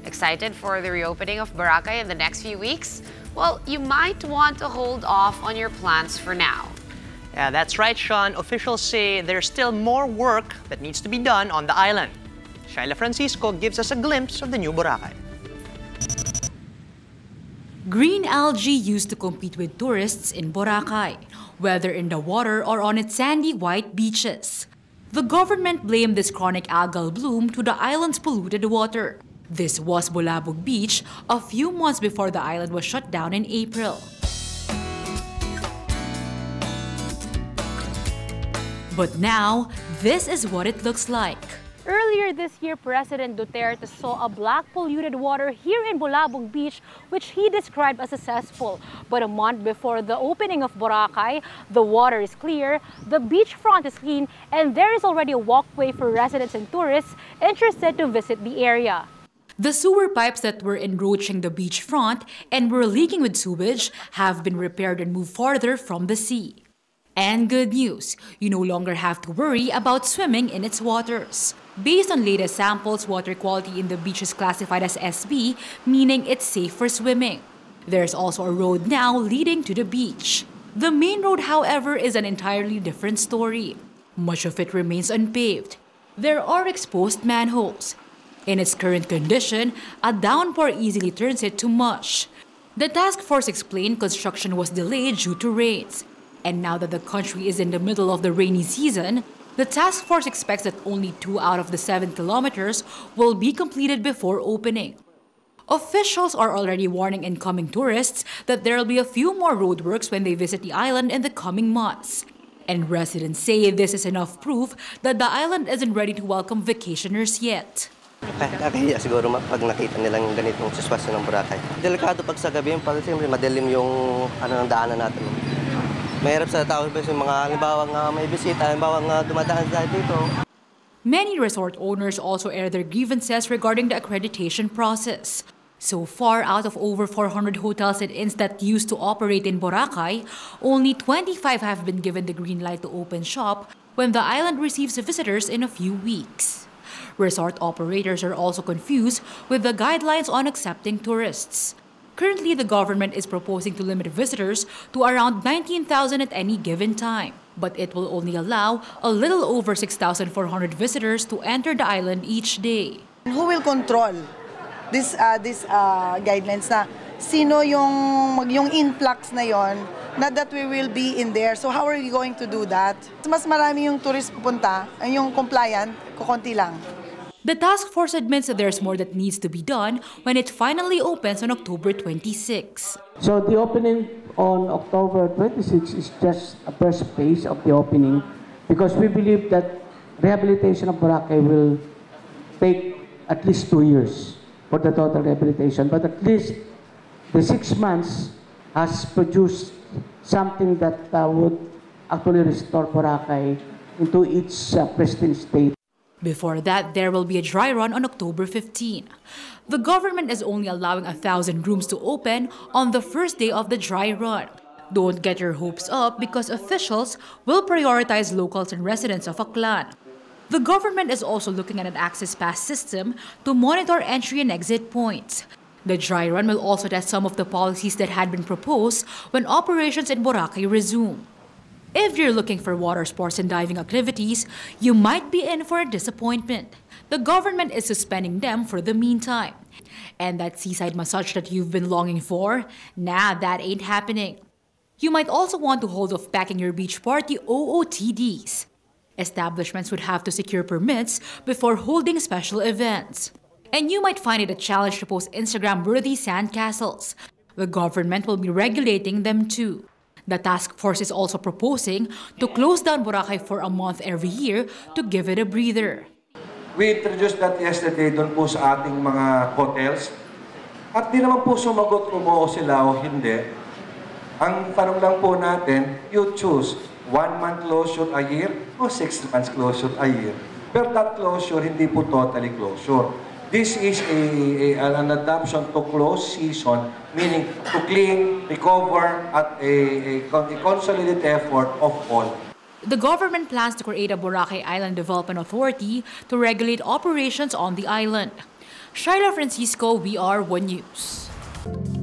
Excited for the reopening of Boracay in the next few weeks? Well, you might want to hold off on your plans for now. Yeah, that's right, Sean. Officials say there's still more work that needs to be done on the island. Shaila Francisco gives us a glimpse of the new Boracay. Green algae used to compete with tourists in Boracay, whether in the water or on its sandy white beaches. The government blamed this chronic algal bloom to the island's polluted water. This was Bulabog Beach a few months before the island was shut down in April. But now, this is what it looks like. Earlier this year, President Duterte saw a black polluted water here in Bulabog Beach, which he described as a cesspool. But a month before the opening of Boracay, the water is clear, the beachfront is clean, and there is already a walkway for residents and tourists interested to visit the area. The sewer pipes that were encroaching the beachfront and were leaking with sewage have been repaired and moved farther from the sea. And good news, you no longer have to worry about swimming in its waters. Based on latest samples, water quality in the beach is classified as SB, meaning it's safe for swimming. There's also a road now leading to the beach. The main road, however, is an entirely different story. Much of it remains unpaved. There are exposed manholes. In its current condition, a downpour easily turns it to mush. The task force explained construction was delayed due to rains. And now that the country is in the middle of the rainy season, the task force expects that only 2 out of the 7 kilometers will be completed before opening. Officials are already warning incoming tourists that there will be a few more roadworks when they visit the island in the coming months. And residents say this is enough proof that the island isn't ready to welcome vacationers yet. Kaya siguro pag nakita nilang ganitong sitwasyon ng Boracay. Delikado pag sa gabi, pag siyempre madilim yung ng daanan natin. Mahirap sa tao kasi mga halimbawa may bisita, halimbawa dumadaan tayo dito. Many resort owners also air their grievances regarding the accreditation process. So far, out of over 400 hotels and inns that used to operate in Boracay, only 25 have been given the green light to open shop when the island receives visitors in a few weeks. Resort operators are also confused with the guidelines on accepting tourists. Currently, the government is proposing to limit visitors to around 19,000 at any given time. But it will only allow a little over 6,400 visitors to enter the island each day. Who will control this guidelines na sino yung influx na yon na that we will be in there. So how are we going to do that? Mas marami yung tourist pupunta, yung compliant, kukunti lang. The task force admits that there's more that needs to be done when it finally opens on October 26. So the opening on October 26 is just a first phase of the opening because we believe that rehabilitation of Boracay will take at least 2 years for the total rehabilitation. But at least the 6 months has produced something that would actually restore Boracay into its pristine state. Before that, there will be a dry run on October 15. The government is only allowing 1,000 rooms to open on the first day of the dry run. Don't get your hopes up because officials will prioritize locals and residents of Aklan. The government is also looking at an access pass system to monitor entry and exit points. The dry run will also test some of the policies that had been proposed when operations in Boracay resume. If you're looking for water sports and diving activities, you might be in for a disappointment. The government is suspending them for the meantime. And that seaside massage that you've been longing for, nah, that ain't happening. You might also want to hold off packing your beach party OOTDs. Establishments would have to secure permits before holding special events. And you might find it a challenge to post Instagram-worthy sandcastles. The government will be regulating them too. The task force is also proposing to close down Boracay for a month every year to give it a breather. We introduced that yesterday doon po sa ating mga hotels. At di naman po sumagot kung oo sila o hindi. Ang tanong lang po natin, you choose 1 month closure a year o 6 months closure a year. Pero that closure, hindi po totally closure. This is an adoption to close season, meaning to clean, recover, at a consolidated effort of all. The government plans to create a Boracay Island Development Authority to regulate operations on the island. Shyla Francisco, We Are One News.